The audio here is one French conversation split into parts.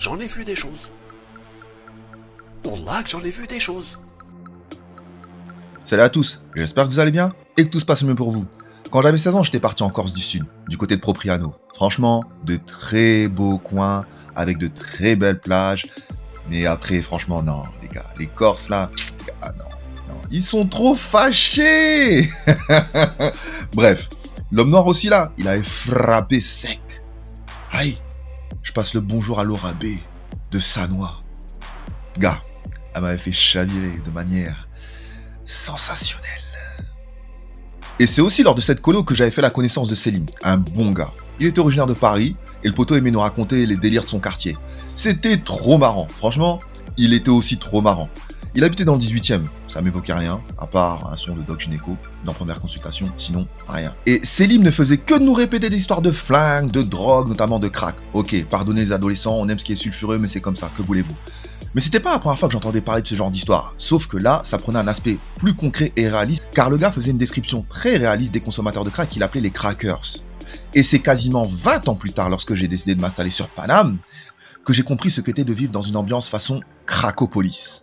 j'en ai vu des choses. Wallah que j'en ai vu des choses. Salut à tous, j'espère que vous allez bien et que tout se passe mieux pour vous. Quand j'avais 16 ans, j'étais parti en Corse du Sud, du côté de Propriano. Franchement, de très beaux coins, avec de très belles plages. Mais après, franchement, non, les gars, les Corses là, ah non, non, ils sont trop fâchés. Bref, l'homme noir aussi là, il avait frappé sec. Aïe, je passe le bonjour à Laura B de Sanois. Gars, elle m'avait fait chavirer de manière sensationnelle. Et c'est aussi lors de cette colo que j'avais fait la connaissance de Selim, un bon gars. Il était originaire de Paris, et le poteau aimait nous raconter les délires de son quartier. C'était trop marrant, franchement, il était aussi trop marrant. Il habitait dans le 18ème, ça m'évoquait rien, à part un son de Doc Gynéco, dans première consultation, sinon rien. Et Selim ne faisait que de nous répéter des histoires de flingues, de drogue, notamment de crack. Ok, pardonnez les adolescents, on aime ce qui est sulfureux, mais c'est comme ça, que voulez-vous. Mais c'était pas la première fois que j'entendais parler de ce genre d'histoire, sauf que là, ça prenait un aspect plus concret et réaliste, car le gars faisait une description très réaliste des consommateurs de crack qu'il appelait les crackers. Et c'est quasiment 20 ans plus tard, lorsque j'ai décidé de m'installer sur Paname, que j'ai compris ce qu'était de vivre dans une ambiance façon cracopolis.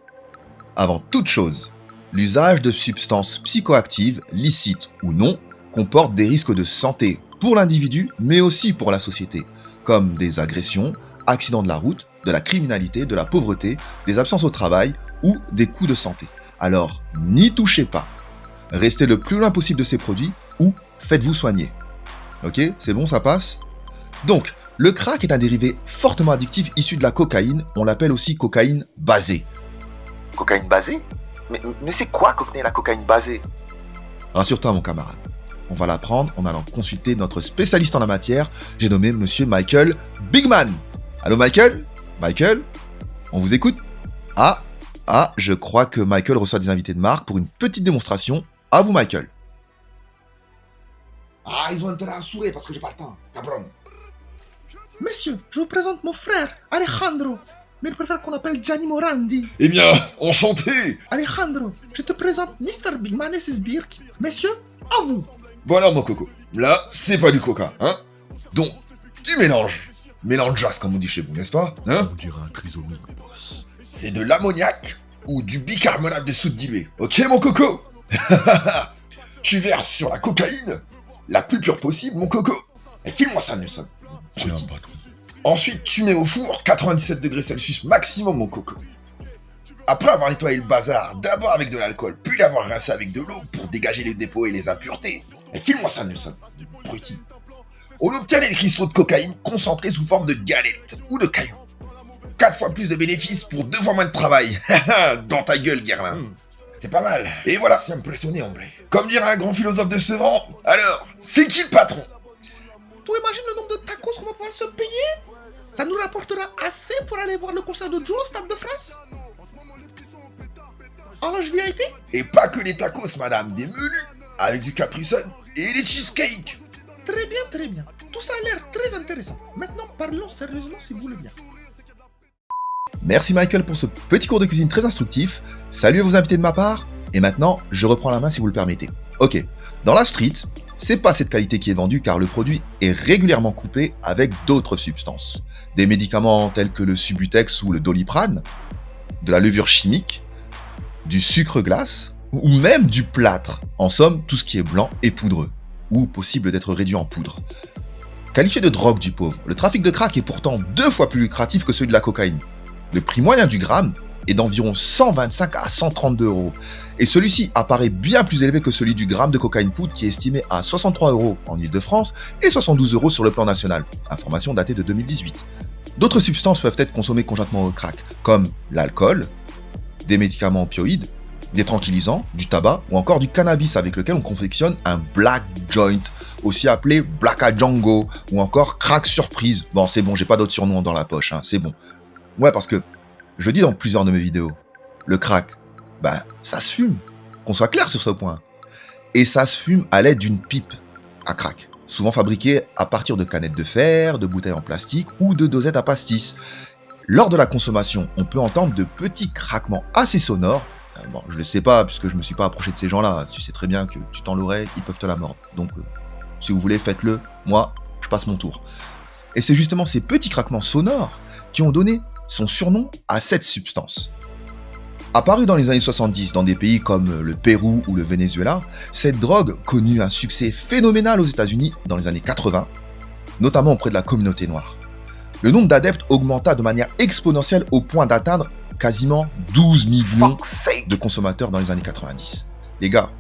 Avant toute chose, l'usage de substances psychoactives, licites ou non, comporte des risques de santé pour l'individu, mais aussi pour la société, comme des agressions, accidents de la route, de la criminalité, de la pauvreté, des absences au travail ou des coûts de santé. Alors, n'y touchez pas. Restez le plus loin possible de ces produits ou faites-vous soigner. Ok, c'est bon, ça passe? Donc, le crack est un dérivé fortement addictif issu de la cocaïne, on l'appelle aussi cocaïne basée. Cocaïne basée? Mais c'est quoi la cocaïne basée? Rassure-toi mon camarade, on va l'apprendre en allant consulter notre spécialiste en la matière, j'ai nommé Monsieur Michael Bigman. Allô Michael? Michael? On vous écoute? Ah, je crois que Michael reçoit des invités de marque pour une petite démonstration. À vous Michael. Ah, ils ont intérêt à sourire parce que j'ai pas le temps, cabron. Messieurs, je vous présente mon frère, Alejandro. Mais il préfère qu'on appelle Gianni Morandi. Eh bien, enchanté. Alejandro, je te présente Mr. Bigman et ses sbires. Messieurs, à vous. Bon alors mon coco, là, c'est pas du coca, hein? Donc, tu mélanges. Mélangeas comme on dit chez vous, n'est-ce pas? Hein? On dirait un trisomique, boss. C'est de l'ammoniac ou du bicarbonate de soude dilué. Ok mon coco? Tu verses sur la cocaïne, la plus pure possible, mon coco. Et file-moi ça, Nelson. J'ai un patron. Ensuite, tu mets au four 97 degrés Celsius maximum, mon coco. Après avoir nettoyé le bazar, d'abord avec de l'alcool, puis l'avoir rincé avec de l'eau pour dégager les dépôts et les impuretés. Et file-moi ça, Nelson. Bruti. On obtient des cristaux de cocaïne concentrés sous forme de galettes ou de cailloux. 4 fois plus de bénéfices pour 2 fois moins de travail. Dans ta gueule, Guerlain. C'est pas mal. Et voilà, c'est impressionné, hombre. Comme dirait un grand philosophe de Sevran, alors, c'est qui le patron? Tu imagines le nombre de tacos qu'on va pouvoir se payer? Ça nous rapportera assez pour aller voir le concert de Joe au Stade de France? En loge VIP? Et pas que les tacos, madame, des menus, avec du Capri Sun et des cheesecakes. Très bien, très bien. Tout ça a l'air très intéressant. Maintenant, parlons sérieusement si vous voulez bien. Merci Michael pour ce petit cours de cuisine très instructif. Saluez vos invités de ma part. Et maintenant, je reprends la main si vous le permettez. Ok, dans la street, c'est pas cette qualité qui est vendue car le produit est régulièrement coupé avec d'autres substances. Des médicaments tels que le Subutex ou le Doliprane, de la levure chimique, du sucre glace ou même du plâtre. En somme, tout ce qui est blanc et poudreux, ou possible d'être réduit en poudre. Qualifié de drogue du pauvre, le trafic de crack est pourtant 2 fois plus lucratif que celui de la cocaïne. Le prix moyen du gramme est d'environ 125 à 132 €. Et celui-ci apparaît bien plus élevé que celui du gramme de cocaïne poudre qui est estimé à 63 € en Ile-de-France et 72 € sur le plan national. Information datée de 2018. D'autres substances peuvent être consommées conjointement au crack, comme l'alcool, des médicaments opioïdes, des tranquillisants, du tabac ou encore du cannabis avec lequel on confectionne un black joint, aussi appelé Blacka Django ou encore crack surprise. Bon, c'est bon, j'ai pas d'autres surnoms dans la poche, hein, c'est bon. Ouais, parce que, je le dis dans plusieurs de mes vidéos, le crack, ça se fume, qu'on soit clair sur ce point. Et ça se fume à l'aide d'une pipe à crack, souvent fabriquée à partir de canettes de fer, de bouteilles en plastique ou de dosettes à pastis. Lors de la consommation, on peut entendre de petits craquements assez sonores. Bon, je le sais pas, puisque je me suis pas approché de ces gens-là. Tu sais très bien que tu tends l'oreille, ils peuvent te la mordre. Donc, si vous voulez, faites-le. Moi, je passe mon tour. Et c'est justement ces petits craquements sonores qui ont donné son surnom à cette substance. Apparue dans les années 70 dans des pays comme le Pérou ou le Venezuela, cette drogue connut un succès phénoménal aux États-Unis dans les années 80, notamment auprès de la communauté noire. Le nombre d'adeptes augmenta de manière exponentielle au point d'atteindre quasiment 12 millions de consommateurs dans les années 90. Les gars,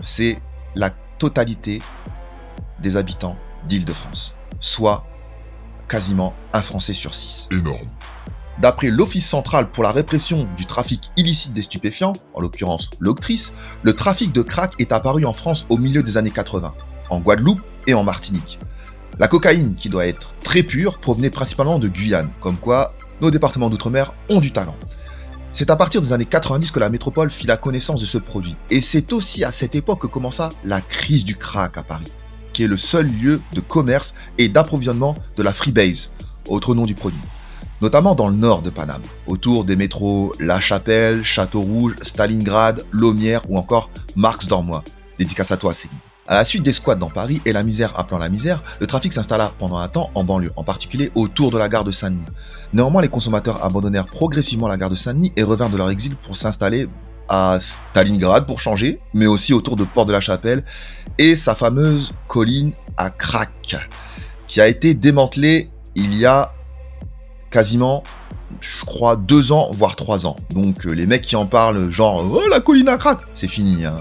c'est la totalité des habitants d'Île-de-France, soit quasiment un Français sur 6. Énorme. D'après l'Office central pour la répression du trafic illicite des stupéfiants, en l'occurrence l'OCTRIS, le trafic de crack est apparu en France au milieu des années 80, en Guadeloupe et en Martinique. La cocaïne, qui doit être très pure, provenait principalement de Guyane, comme quoi nos départements d'outre-mer ont du talent. C'est à partir des années 90 que la métropole fit la connaissance de ce produit, et c'est aussi à cette époque que commença la crise du crack à Paris, qui est le seul lieu de commerce et d'approvisionnement de la Freebase, autre nom du produit, notamment dans le nord de Paname, autour des métros La Chapelle, Château-Rouge, Stalingrad, Laumière ou encore Marx-Dormois. Dédicace à toi, Céline. À la suite des squats dans Paris et la misère appelant la misère, le trafic s'installa pendant un temps en banlieue, en particulier autour de la gare de Saint-Denis. Néanmoins, les consommateurs abandonnèrent progressivement la gare de Saint-Denis et revinrent de leur exil pour s'installer à Stalingrad pour changer, mais aussi autour de Port de la Chapelle et sa fameuse colline à crack, qui a été démantelée il y a quasiment, je crois, 2 ans, voire 3 ans. Donc les mecs qui en parlent, genre « Oh, la colline à crack !» c'est fini, hein.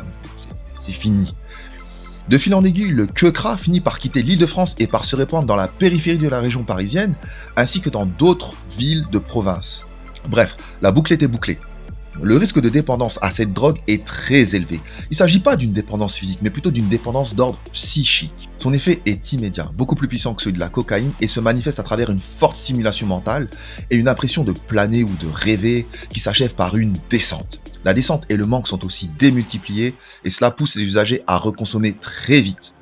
C'est fini. De fil en aiguille, le quecra finit par quitter l'Île-de-France et par se répandre dans la périphérie de la région parisienne, ainsi que dans d'autres villes de province. Bref, la boucle était bouclée. Le risque de dépendance à cette drogue est très élevé. Il ne s'agit pas d'une dépendance physique, mais plutôt d'une dépendance d'ordre psychique. Son effet est immédiat, beaucoup plus puissant que celui de la cocaïne, et se manifeste à travers une forte stimulation mentale et une impression de planer ou de rêver qui s'achève par une descente. La descente et le manque sont aussi démultipliés, et cela pousse les usagers à reconsommer très vite.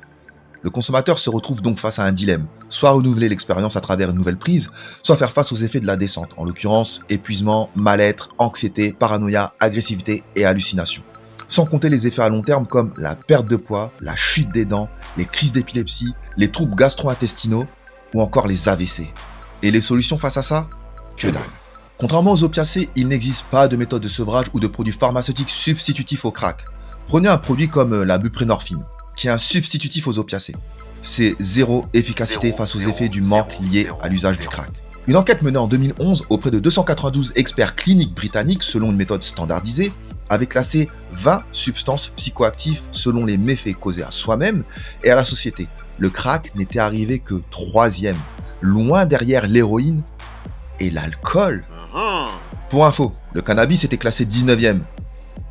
Le consommateur se retrouve donc face à un dilemme, soit renouveler l'expérience à travers une nouvelle prise, soit faire face aux effets de la descente, en l'occurrence épuisement, mal-être, anxiété, paranoïa, agressivité et hallucination. Sans compter les effets à long terme comme la perte de poids, la chute des dents, les crises d'épilepsie, les troubles gastro-intestinaux ou encore les AVC. Et les solutions face à ça ? Que dalle. Contrairement aux opiacés, il n'existe pas de méthode de sevrage ou de produit pharmaceutique substitutif au crack. Prenez un produit comme la buprenorphine, qui est un substitutif aux opiacés. C'est zéro efficacité face aux effets du manque lié à l'usage du crack. Une enquête menée en 2011 auprès de 292 experts cliniques britanniques selon une méthode standardisée avait classé 20 substances psychoactives selon les méfaits causés à soi-même et à la société. Le crack n'était arrivé que 3e, loin derrière l'héroïne et l'alcool. Pour info, le cannabis était classé 19e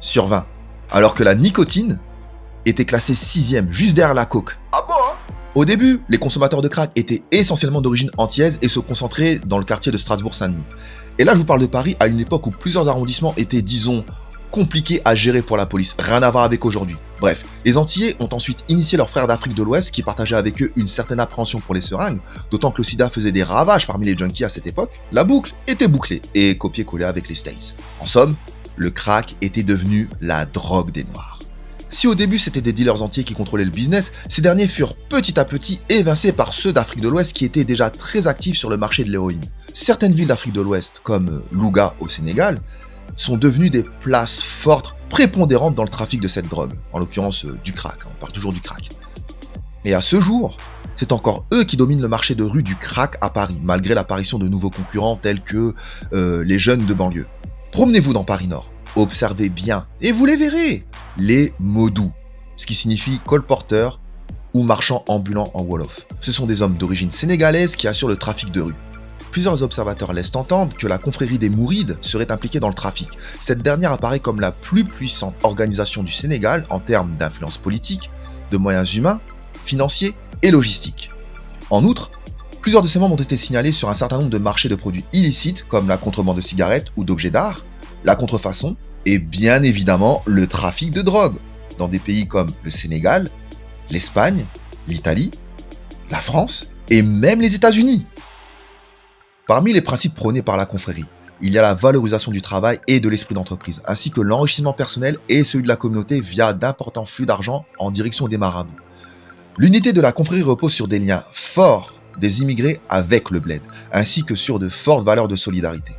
sur 20, alors que la nicotine était classé 6e, juste derrière la coke. Ah bon, hein? Au début, les consommateurs de crack étaient essentiellement d'origine antillaise et se concentraient dans le quartier de Strasbourg-Saint-Denis. Et là, je vous parle de Paris à une époque où plusieurs arrondissements étaient, disons, compliqués à gérer pour la police. Rien à voir avec aujourd'hui. Bref, les Antillais ont ensuite initié leurs frères d'Afrique de l'Ouest qui partageaient avec eux une certaine appréhension pour les seringues, d'autant que le sida faisait des ravages parmi les junkies à cette époque. La boucle était bouclée et copié-collé avec les States. En somme, le crack était devenu la drogue des Noirs. Si au début c'était des dealers entiers qui contrôlaient le business, ces derniers furent petit à petit évincés par ceux d'Afrique de l'Ouest qui étaient déjà très actifs sur le marché de l'héroïne. Certaines villes d'Afrique de l'Ouest, comme Louga au Sénégal, sont devenues des places fortes, prépondérantes dans le trafic de cette drogue, en l'occurrence du crack, on parle toujours du crack. Et à ce jour, c'est encore eux qui dominent le marché de rue du crack à Paris, malgré l'apparition de nouveaux concurrents tels que les jeunes de banlieue. Promenez-vous dans Paris Nord. Observez bien, et vous les verrez, les modous, ce qui signifie colporteur ou marchand ambulant en wolof. Ce sont des hommes d'origine sénégalaise qui assurent le trafic de rue. Plusieurs observateurs laissent entendre que la confrérie des Mourides serait impliquée dans le trafic. Cette dernière apparaît comme la plus puissante organisation du Sénégal en termes d'influence politique, de moyens humains, financiers et logistiques. En outre, plusieurs de ces membres ont été signalés sur un certain nombre de marchés de produits illicites comme la contrebande de cigarettes ou d'objets d'art, la contrefaçon et bien évidemment le trafic de drogue dans des pays comme le Sénégal, l'Espagne, l'Italie, la France et même les États-Unis. Parmi les principes prônés par la confrérie, il y a la valorisation du travail et de l'esprit d'entreprise, ainsi que l'enrichissement personnel et celui de la communauté via d'importants flux d'argent en direction des marabouts. L'unité de la confrérie repose sur des liens forts des immigrés avec le bled, ainsi que sur de fortes valeurs de solidarité.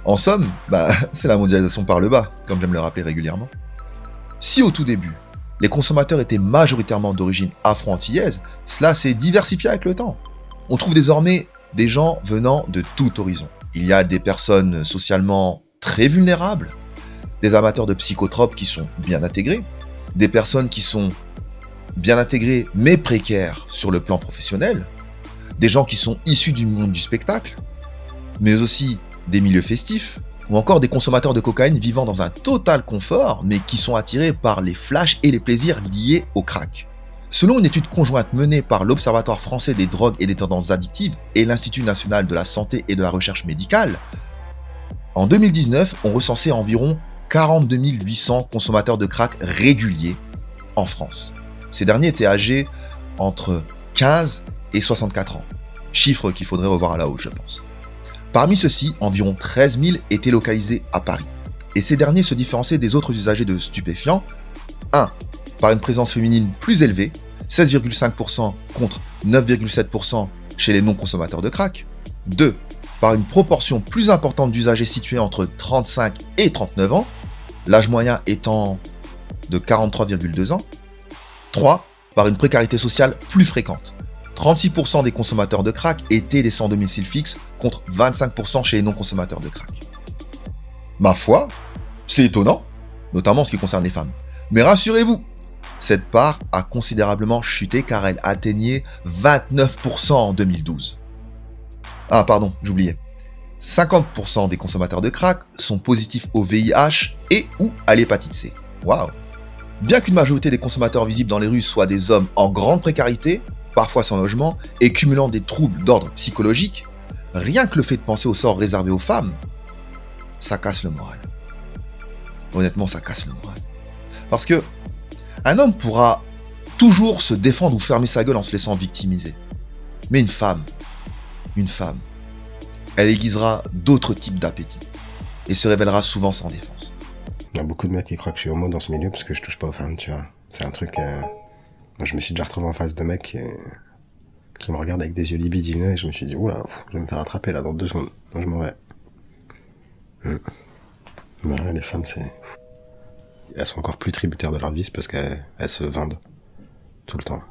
En somme, c'est la mondialisation par le bas, comme j'aime le rappeler régulièrement. Si au tout début, les consommateurs étaient majoritairement d'origine afro-antillaise, cela s'est diversifié avec le temps. On trouve désormais des gens venant de tout horizon. Il y a des personnes socialement très vulnérables, des amateurs de psychotropes qui sont bien intégrés, des personnes qui sont bien intégrées mais précaires sur le plan professionnel, des gens qui sont issus du monde du spectacle, mais aussi des milieux festifs, ou encore des consommateurs de cocaïne vivant dans un total confort, mais qui sont attirés par les flashs et les plaisirs liés au crack. Selon une étude conjointe menée par l'Observatoire français des drogues et des tendances addictives et l'Institut national de la santé et de la recherche médicale, en 2019, on recensait environ 42 800 consommateurs de crack réguliers en France. Ces derniers étaient âgés entre 15 et 64 ans, chiffre qu'il faudrait revoir à la hausse, je pense. Parmi ceux-ci, environ 13 000 étaient localisés à Paris. Et ces derniers se différenciaient des autres usagers de stupéfiants. 1. Par une présence féminine plus élevée, 16,5% contre 9,7% chez les non-consommateurs de crack. 2. Par une proportion plus importante d'usagers situés entre 35 et 39 ans, l'âge moyen étant de 43,2 ans. 3. Par une précarité sociale plus fréquente. 36% des consommateurs de crack étaient des sans domicile fixe contre 25% chez les non-consommateurs de crack. Ma foi, c'est étonnant, notamment en ce qui concerne les femmes. Mais rassurez-vous, cette part a considérablement chuté car elle atteignait 29% en 2012. Ah pardon, j'oubliais. 50% des consommateurs de crack sont positifs au VIH et ou à l'hépatite C. Waouh! Bien qu'une majorité des consommateurs visibles dans les rues soient des hommes en grande précarité, parfois sans logement, et cumulant des troubles d'ordre psychologique, rien que le fait de penser au sort réservé aux femmes, ça casse le moral. Honnêtement, ça casse le moral. Parce que un homme pourra toujours se défendre ou fermer sa gueule en se laissant victimiser. Mais une femme, elle aiguisera d'autres types d'appétit et se révélera souvent sans défense. Il y a beaucoup de mecs qui croient que je suis homo dans ce milieu parce que je touche pas aux femmes, tu vois. C'est un truc... Je me suis déjà retrouvé en face de mecs qui me regardent avec des yeux libidineux et je me suis dit, oula, je vais me faire attraper là dans 2 secondes. Donc je m'en vais. Les femmes, elles sont encore plus tributaires de leur vice parce qu'elles se vendent tout le temps.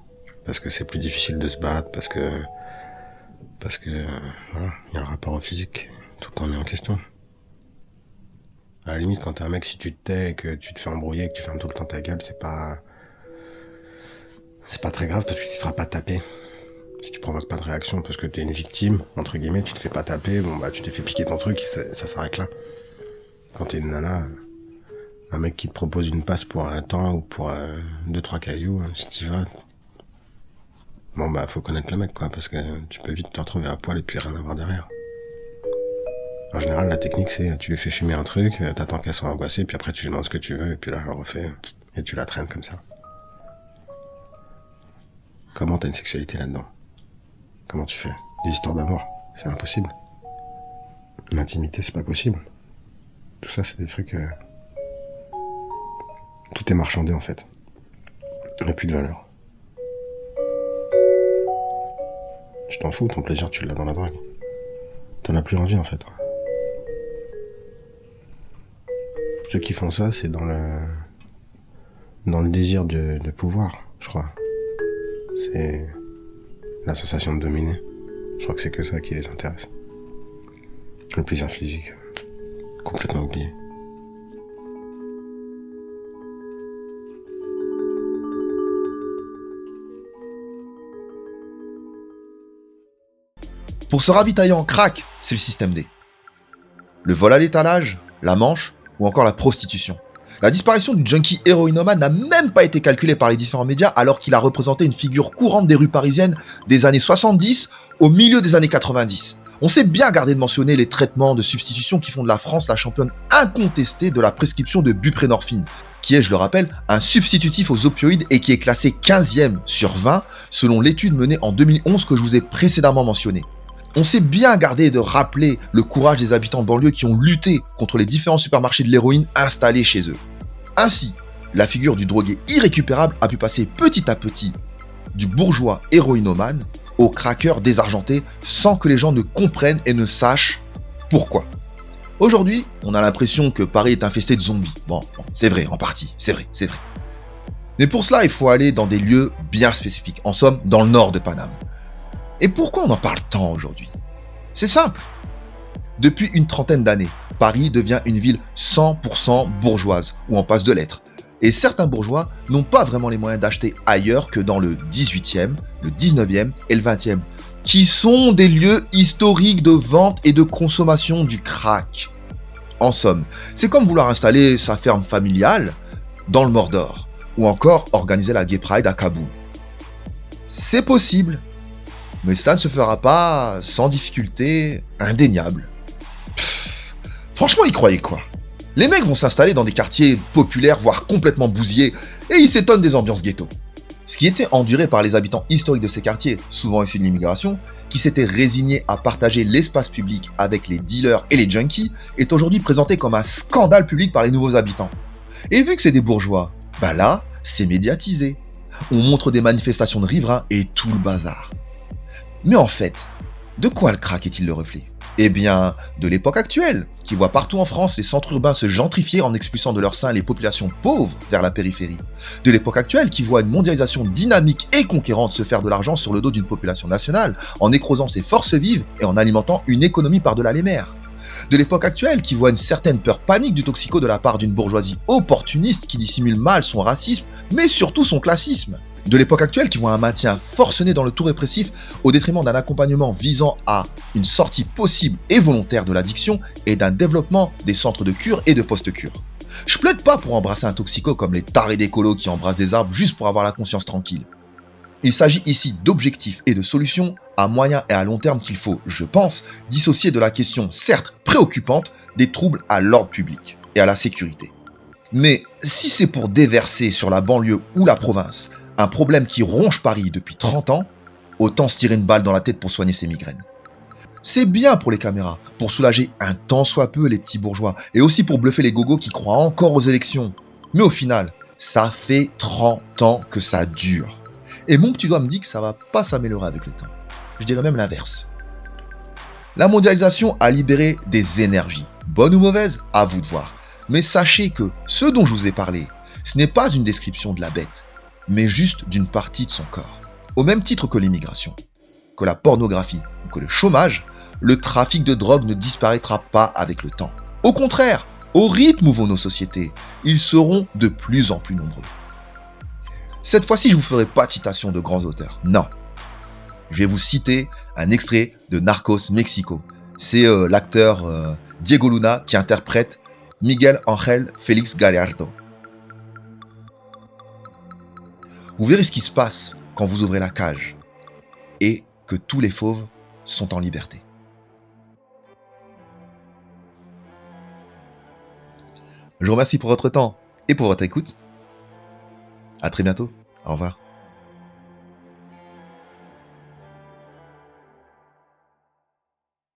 Parce que c'est plus difficile de se battre, parce que voilà, il y a un rapport au physique tout le temps mis en question. À la limite, quand t'es un mec, si tu te tais, que tu te fais embrouiller, que tu fermes tout le temps ta gueule, c'est pas très grave parce que tu te feras pas taper. Si tu provoques pas de réaction parce que t'es une victime, entre guillemets, tu te fais pas taper, tu t'es fait piquer ton truc, ça s'arrête là. Quand t'es une nana, un mec qui te propose une passe pour un temps ou pour 2-3 cailloux, si t'y vas, faut connaître le mec, quoi, parce que tu peux vite te retrouver à poil et puis rien avoir derrière. En général, la technique, c'est tu lui fais fumer un truc, t'attends qu'elle soit angoissée, puis après tu lui demandes ce que tu veux, et puis là, elle le refait, et tu la traînes comme ça. Comment t'as une sexualité là-dedans? Comment tu fais? Des histoires d'amour, c'est impossible. L'intimité, c'est pas possible. Tout ça, c'est des trucs... Tout est marchandé, en fait. Il n'y a plus de valeur. Tu t'en fous, ton plaisir, tu l'as dans la drague. T'en as plus envie, en fait. Ceux qui font ça, c'est dans le désir de pouvoir, je crois. C'est la sensation de dominer. Je crois que c'est que ça qui les intéresse. Le plaisir physique, complètement oublié. Pour se ravitailler en crack, c'est le système D. Le vol à l'étalage, la manche ou encore la prostitution. La disparition du junkie héroïnomane n'a même pas été calculée par les différents médias alors qu'il a représenté une figure courante des rues parisiennes des années 70 au milieu des années 90. On s'est bien gardé de mentionner les traitements de substitution qui font de la France la championne incontestée de la prescription de buprenorphine, qui est, je le rappelle, un substitutif aux opioïdes et qui est classé 15e sur 20 selon l'étude menée en 2011 que je vous ai précédemment mentionnée. On s'est bien gardé de rappeler le courage des habitants de banlieue qui ont lutté contre les différents supermarchés de l'héroïne installés chez eux. Ainsi, la figure du drogué irrécupérable a pu passer petit à petit du bourgeois héroïnomane aux craqueurs désargentés sans que les gens ne comprennent et ne sachent pourquoi. Aujourd'hui, on a l'impression que Paris est infesté de zombies. Bon, c'est vrai, en partie, c'est vrai. Mais pour cela, il faut aller dans des lieux bien spécifiques, en somme, dans le nord de Paname. Et pourquoi on en parle tant aujourd'hui? C'est simple. Depuis une trentaine d'années, Paris devient une ville 100% bourgeoise, ou en passe de l'être. Et certains bourgeois n'ont pas vraiment les moyens d'acheter ailleurs que dans le 18e, le 19e et le 20e, qui sont des lieux historiques de vente et de consommation du crack. En somme, c'est comme vouloir installer sa ferme familiale dans le Mordor, ou encore organiser la Gay Pride à Kaboul. C'est possible, mais cela ne se fera pas sans difficulté indéniable. Franchement, ils croyaient quoi? Les mecs vont s'installer dans des quartiers populaires, voire complètement bousillés, et ils s'étonnent des ambiances ghetto. Ce qui était enduré par les habitants historiques de ces quartiers, souvent issus de l'immigration, qui s'étaient résignés à partager l'espace public avec les dealers et les junkies, est aujourd'hui présenté comme un scandale public par les nouveaux habitants. Et vu que c'est des bourgeois, bah là, c'est médiatisé. On montre des manifestations de riverains et tout le bazar. Mais en fait, de quoi le crack est-il le reflet? Eh bien, de l'époque actuelle, qui voit partout en France les centres urbains se gentrifier en expulsant de leur sein les populations pauvres vers la périphérie. De l'époque actuelle, qui voit une mondialisation dynamique et conquérante se faire de l'argent sur le dos d'une population nationale, en écrasant ses forces vives et en alimentant une économie par-delà les mers. De l'époque actuelle, qui voit une certaine peur panique du toxico de la part d'une bourgeoisie opportuniste qui dissimule mal son racisme, mais surtout son classisme. De l'époque actuelle, qui voit un maintien forcené dans le tout répressif au détriment d'un accompagnement visant à une sortie possible et volontaire de l'addiction et d'un développement des centres de cure et de post-cure. Je plaide pas pour embrasser un toxico comme les tarés d'écolos qui embrassent des arbres juste pour avoir la conscience tranquille. Il s'agit ici d'objectifs et de solutions à moyen et à long terme qu'il faut, je pense, dissocier de la question certes préoccupante des troubles à l'ordre public et à la sécurité. Mais si c'est pour déverser sur la banlieue ou la province un problème qui ronge Paris depuis 30 ans, autant se tirer une balle dans la tête pour soigner ses migraines. C'est bien pour les caméras, pour soulager un tant soit peu les petits bourgeois, et aussi pour bluffer les gogos qui croient encore aux élections. Mais au final, ça fait 30 ans que ça dure. Et mon petit doigt me dit que ça va pas s'améliorer avec le temps. Je dirais même l'inverse. La mondialisation a libéré des énergies. Bonnes ou mauvaises, à vous de voir. Mais sachez que ce dont je vous ai parlé, ce n'est pas une description de la bête, mais juste d'une partie de son corps. Au même titre que l'immigration, que la pornographie ou que le chômage, le trafic de drogue ne disparaîtra pas avec le temps. Au contraire, au rythme où vont nos sociétés, ils seront de plus en plus nombreux. Cette fois-ci, je ne vous ferai pas de citation de grands auteurs, non. Je vais vous citer un extrait de Narcos Mexico. C'est l'acteur Diego Luna qui interprète Miguel Ángel Félix Gallardo. Vous verrez ce qui se passe quand vous ouvrez la cage et que tous les fauves sont en liberté. Je vous remercie pour votre temps et pour votre écoute. À très bientôt. Au revoir.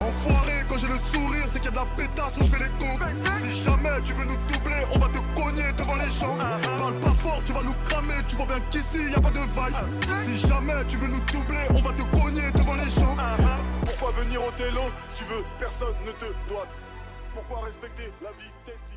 Enfoiré, quand j'ai le sourire, c'est qu'il y a de la pétasse où je fais les tongs. Si jamais tu veux nous doubler, on va te cogner devant les gens. Parle pas fort, tu vas nous cramer, tu vois bien qu'ici y a pas de vice. Si jamais tu veux nous doubler, on va te cogner devant les gens. Pourquoi venir au télo, si tu veux, personne ne te doit. Pourquoi respecter la vitesse?